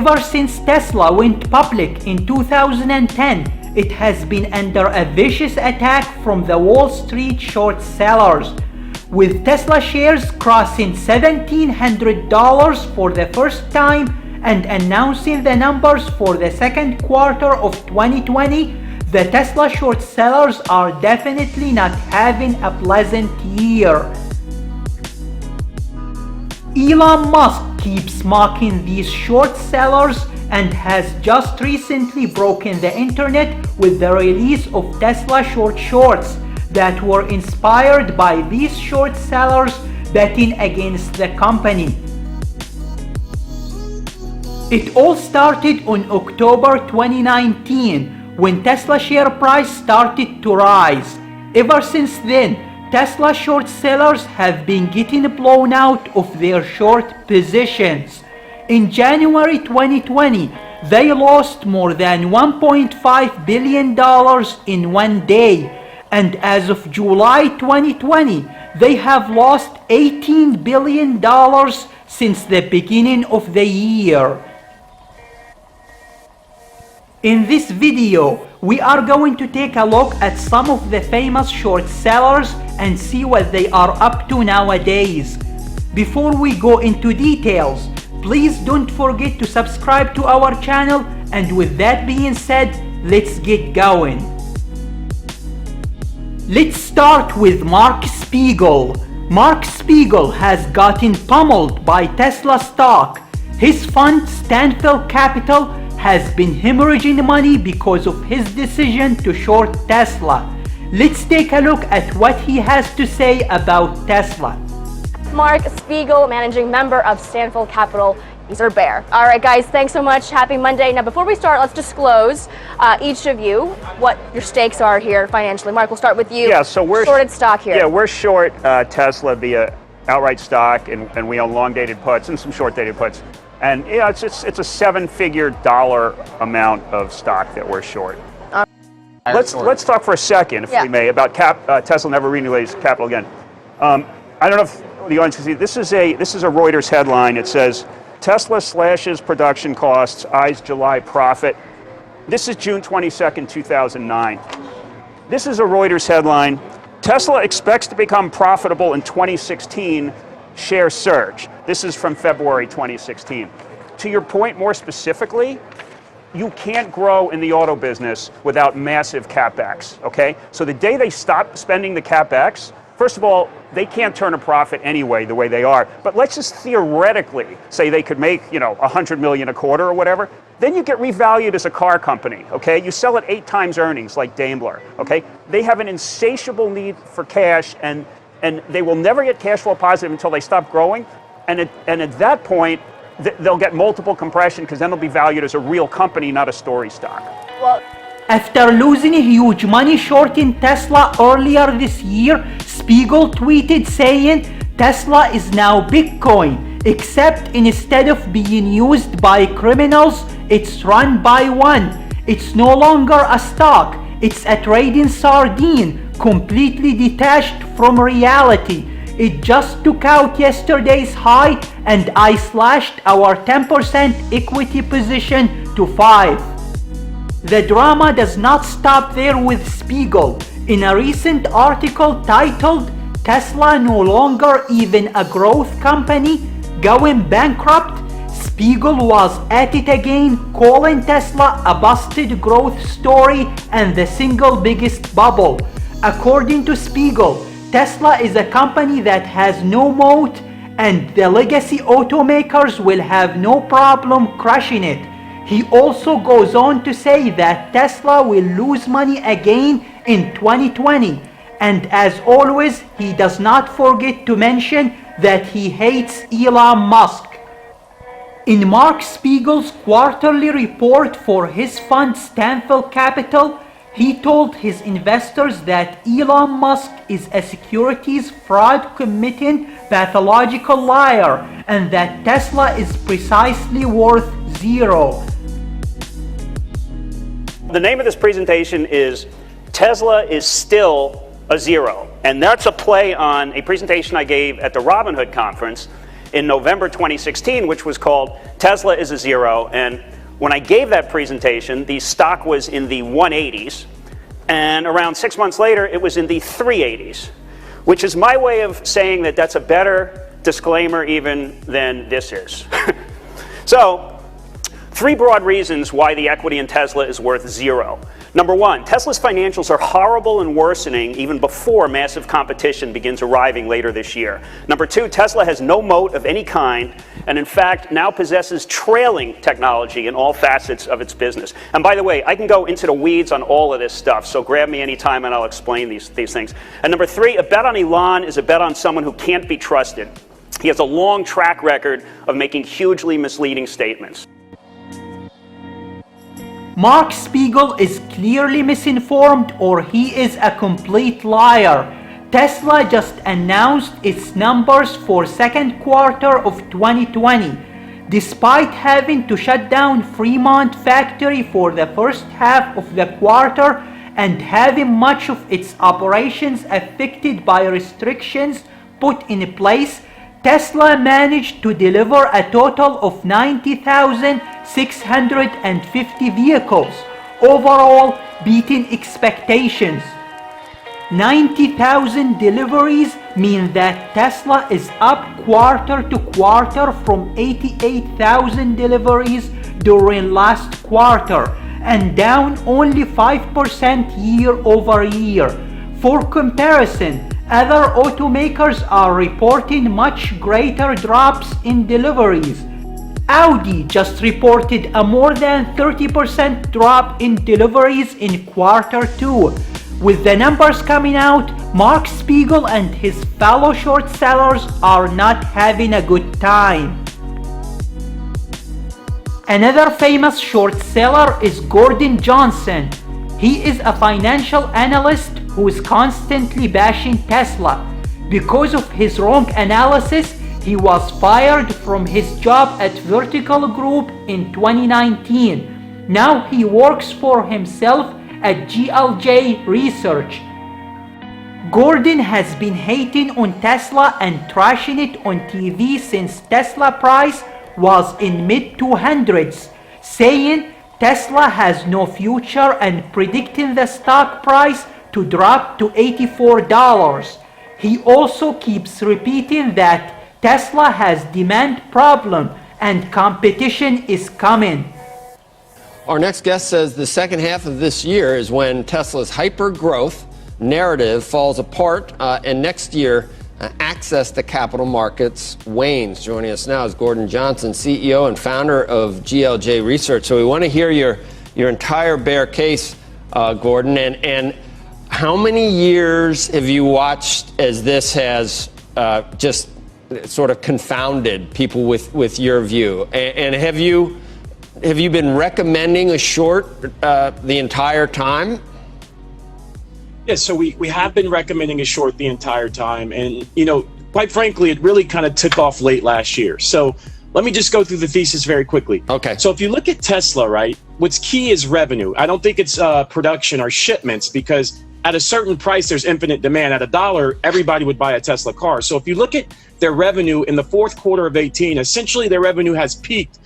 Ever since Tesla went public in 2010, it has been under a vicious attack from the Wall Street short sellers, with Tesla shares crossing $1,700 for the first time and announcing the numbers for the second quarter of 2020. The Tesla short sellers are definitely not having a pleasant year. Elon Musk keeps mocking these short sellers and has just recently broken the internet with the release of Tesla shorts that were inspired by these short sellers betting against the company. It all started on October 2019 when Tesla share price started to rise. Ever since then, Tesla short sellers have been getting blown out of their short positions. In January 2020, they lost more than $1.5 billion in one day, and as of July 2020, they have lost $18 billion since the beginning of the year. In this video, we are going to take a look at some of the famous short sellers and see what they are up to nowadays. Before we go into details, please don't forget to subscribe to our channel, and with that being said, let's get going. Let's start with Mark Spiegel. Mark Spiegel has gotten pummeled by Tesla stock. His fund, stanphyl Capital, has been hemorrhaging money because of his decision to short Tesla. Let's take a look at what he has to say about Tesla. Mark Spiegel, managing member of stanphyl Capital. He's our bear. All right, guys, thanks so much. Happy Monday. Now, before we start, let's disclose each of you what your stakes are here financially. Mark, we'll start with you. Yeah, so we're shorted stock here. Yeah, we're short Tesla via outright stock, and we own long-dated puts and some short-dated puts. And yeah, it's a seven-figure dollar amount of stock that we're short. Let's talk for a second, if we may, about Tesla never released capital again. I don't know if the audience can see. This is a Reuters headline. It says Tesla slashes production costs, eyes July profit. This is June 22nd, 2009. This is a Reuters headline. Tesla expects to become profitable in 2016. Share surge. This is from February 2016. To your point more specifically, you can't grow in the auto business without massive CapEx, okay? So the day they stop spending the CapEx, first of all, they can't turn a profit anyway the way they are. But let's just theoretically say they could make, $100 million a quarter or whatever. Then you get revalued as a car company, okay? You sell at 8 times earnings like Daimler, okay? They have an insatiable need for cash, and they will never get cash flow positive until they stop growing. And at that point, they'll get multiple compression because then they'll be valued as a real company, not a story stock. Well, after losing huge money shorting Tesla earlier this year, Spiegel tweeted saying Tesla is now Bitcoin, except instead of being used by criminals, it's run by one. It's no longer a stock, it's a trading sardine, completely detached from reality. It just took out yesterday's high, and I slashed our 10% equity position to 5. The drama does not stop there with Spiegel. In a recent article titled Tesla No Longer Even a Growth Company, Going Bankrupt, Spiegel was at it again, calling Tesla a busted growth story and the single biggest bubble. According to Spiegel, Tesla is a company that has no moat, and the legacy automakers will have no problem crushing it. He also goes on to say that Tesla will lose money again in 2020, and as always, he does not forget to mention that he hates Elon Musk. In Mark Spiegel's quarterly report for his fund stanphyl Capital, he told his investors that Elon Musk is a securities fraud committing pathological liar, and that Tesla is precisely worth zero. The name of this presentation is Tesla is Still a Zero, and that's a play on a presentation I gave at the Robinhood conference. in November 2016, which was called Tesla is a Zero. And when I gave that presentation, the stock was in the 180s, and around 6 months later, it was in the 380s, which is my way of saying that that's a better disclaimer even than this is. So, 3 broad reasons why the equity in Tesla is worth zero. Number 1, Tesla's financials are horrible and worsening even before massive competition begins arriving later this year. Number 2, Tesla has no moat of any kind, and in fact now possesses trailing technology in all facets of its business. And by the way, I can go into the weeds on all of this stuff, so grab me anytime and I'll explain these things. And number 3, a bet on Elon is a bet on someone who can't be trusted. He has a long track record of making hugely misleading statements. Mark Spiegel is clearly misinformed, or he is a complete liar. Tesla just announced its numbers for second quarter of 2020. Despite having to shut down Fremont factory for the first half of the quarter and having much of its operations affected by restrictions put in place, Tesla managed to deliver a total of 90,650 vehicles, overall beating expectations. 90,000 deliveries mean that Tesla is up quarter to quarter from 88,000 deliveries during last quarter and down only 5% year over year. For comparison, other automakers are reporting much greater drops in deliveries. Audi just reported a more than 30% drop in deliveries in quarter 2. With the numbers coming out, Mark Spiegel and his fellow short sellers are not having a good time. Another famous short seller is Gordon Johnson. He is a financial analyst who is constantly bashing Tesla. Because of his wrong analysis, he was fired from his job at Vertical Group in 2019. Now he works for himself at GLJ Research. Gordon has been hating on Tesla and trashing it on TV since Tesla price was in mid-200s, saying Tesla has no future and predicting the stock price to drop to $84. He also keeps repeating that Tesla has demand problem and competition is coming. Our next guest says the second half of this year is when Tesla's hyper-growth narrative falls apart, and next year access to capital markets wanes. Joining us now is Gordon Johnson, CEO and founder of GLJ Research. So we want to hear your entire bear case, Gordon, and how many years have you watched as this has just sort of confounded people with your view? And have you been recommending a short the entire time? Yes, so we have been recommending a short the entire time. And, you know, quite frankly, it really kind of took off late last year. So let me just go through the thesis very quickly. Okay. So if you look at Tesla, right, what's key is revenue. I don't think it's production or shipments, because at a certain price, there's infinite demand. At $1, everybody would buy a Tesla car. So if you look at their revenue in the fourth quarter of 18, essentially their revenue has peaked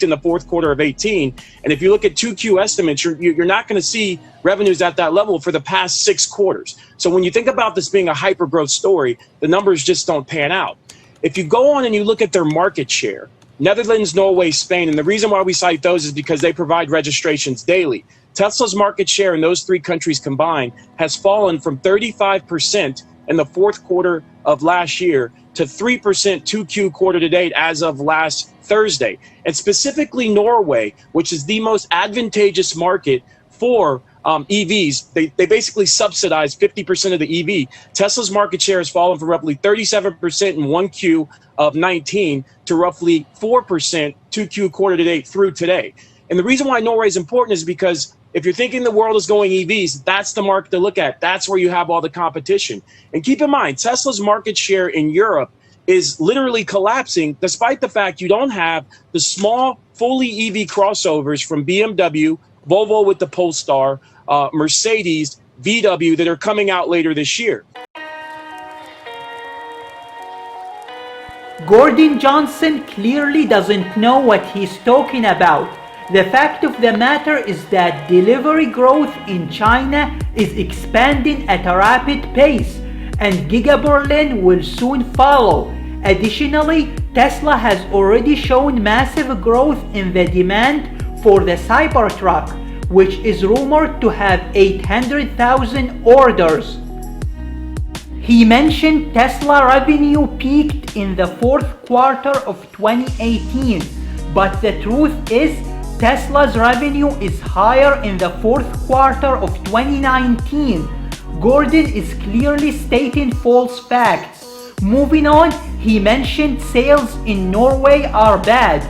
in the fourth quarter of 18. And if you look at 2Q estimates, you're not going to see revenues at that level for the past 6 quarters. So when you think about this being a hyper-growth story, the numbers just don't pan out. If you go on and you look at their market share, Netherlands, Norway, Spain, and the reason why we cite those is because they provide registrations daily. Tesla's market share in those 3 countries combined has fallen from 35% in the fourth quarter of last year to 3% 2Q quarter to date as of last Thursday. And specifically Norway, which is the most advantageous market for EVs, they basically subsidize 50% of the EV. Tesla's market share has fallen from roughly 37% in 1Q of 19 to roughly 4% 2Q quarter to date through today. And the reason why Norway is important is because if you're thinking the world is going EVs, that's the market to look at. That's where you have all the competition. And keep in mind, Tesla's market share in Europe is literally collapsing, despite the fact you don't have the small, fully EV crossovers from BMW, Volvo with the Polestar, Mercedes, VW that are coming out later this year. Gordon Johnson clearly doesn't know what he's talking about. The fact of the matter is that delivery growth in China is expanding at a rapid pace, and Giga Berlin will soon follow. Additionally, Tesla has already shown massive growth in the demand for the Cybertruck, which is rumored to have 800,000 orders. He mentioned Tesla revenue peaked in the fourth quarter of 2018, but the truth is Tesla's revenue is higher in the fourth quarter of 2019. Gordon is clearly stating false facts. Moving on, he mentioned sales in Norway are bad.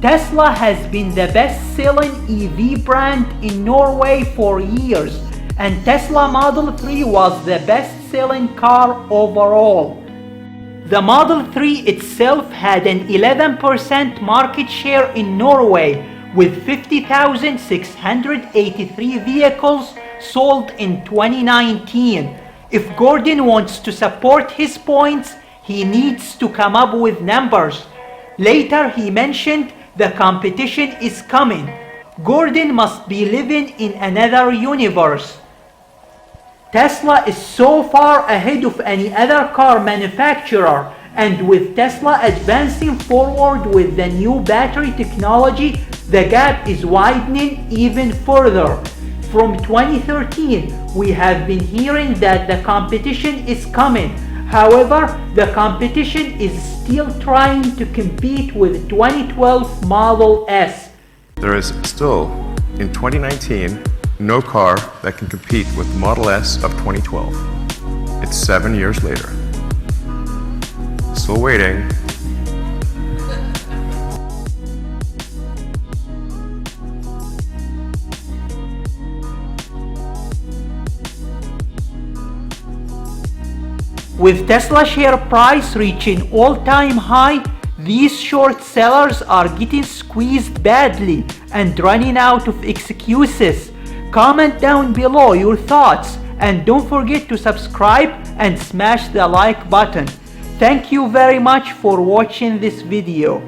Tesla has been the best-selling EV brand in Norway for years, and Tesla Model 3 was the best-selling car overall. The Model 3 itself had an 11% market share in Norway, with 50,683 vehicles sold in 2019. If Gordon wants to support his points, he needs to come up with numbers. Later, he mentioned the competition is coming. Gordon must be living in another universe. Tesla is so far ahead of any other car manufacturer, and with Tesla advancing forward with the new battery technology, the gap is widening even further. From 2013, we have been hearing that the competition is coming. However, the competition is still trying to compete with 2012 Model S. There is still, in 2019, no car that can compete with Model S of 2012. It's 7 years later. Still waiting. With Tesla share price reaching all-time high, these short sellers are getting squeezed badly and running out of excuses. Comment down below your thoughts and don't forget to subscribe and smash the like button. Thank you very much for watching this video.